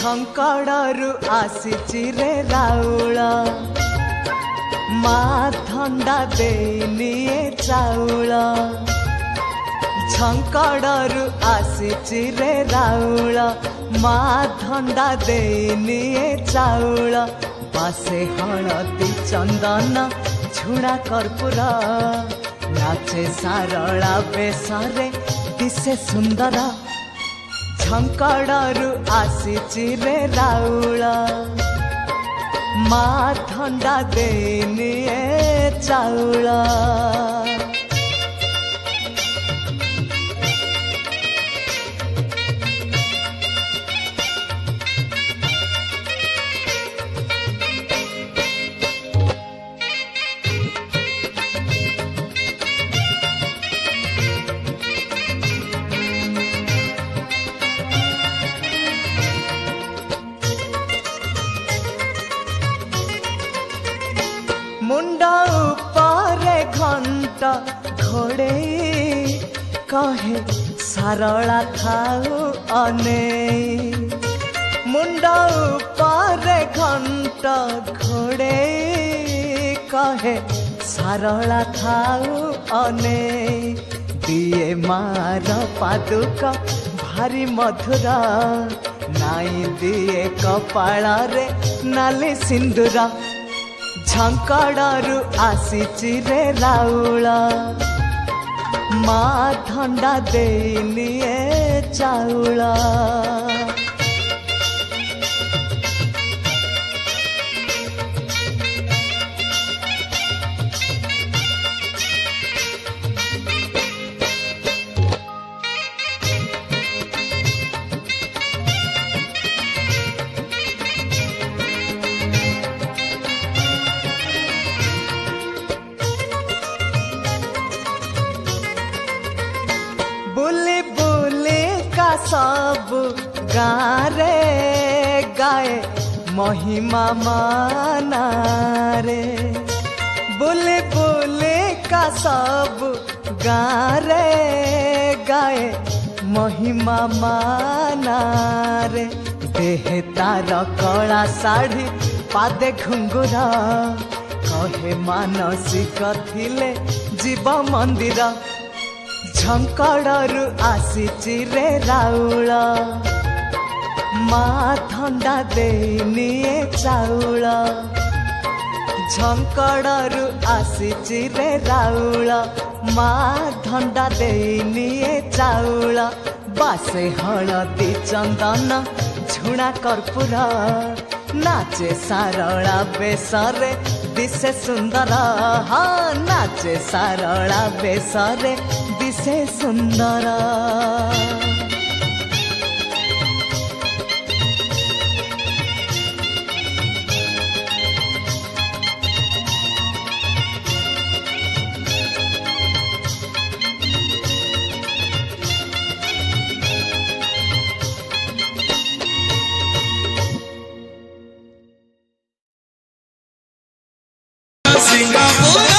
झंकड़ू आसीची रे राउल माँ थंडा देनिए चाउल झंकड़ू आसीची रे राउल माँ थंडा देनिए चाउल बासे हलदी चंदन झुणा कर्पूर नाचे सारला बेसरे दिसे सुंदर झंकड़ू आसीची रे राउल माँ थंडा देनिए चाउल मुंडा ऊपर घंट घोड़े कहे सारला खाऊ अने मुंडा ऊपर घंट घोड़े कहे सारला खाऊ अने दिए मार पादुक भारी मधुर नाई दिए कपाल रे नाली सिंदूर झंकड़ू आसीची रे राउल माँ थंडा देनिए चाउल बुली बुली का सब गारे गाए महिमा माना रे बुली बुली का सब गारे गाए महिमा माना रे देह तार कला साड़ी पादे घुंगुर कहे मानसिक थिले जीव मंदिर झंकड़ू आसीची रे राउल माँ थंडा देनिए चाउल झंकड़ू आसीची रे राउल माँ थंडा देनिए चाउल बासे हलदी चंदन झुणा कर्पूर नाचे सारला बेसरे दिसे सुंदर हाँ नाचे सारला बेसरे दिसे सुंदर Singapore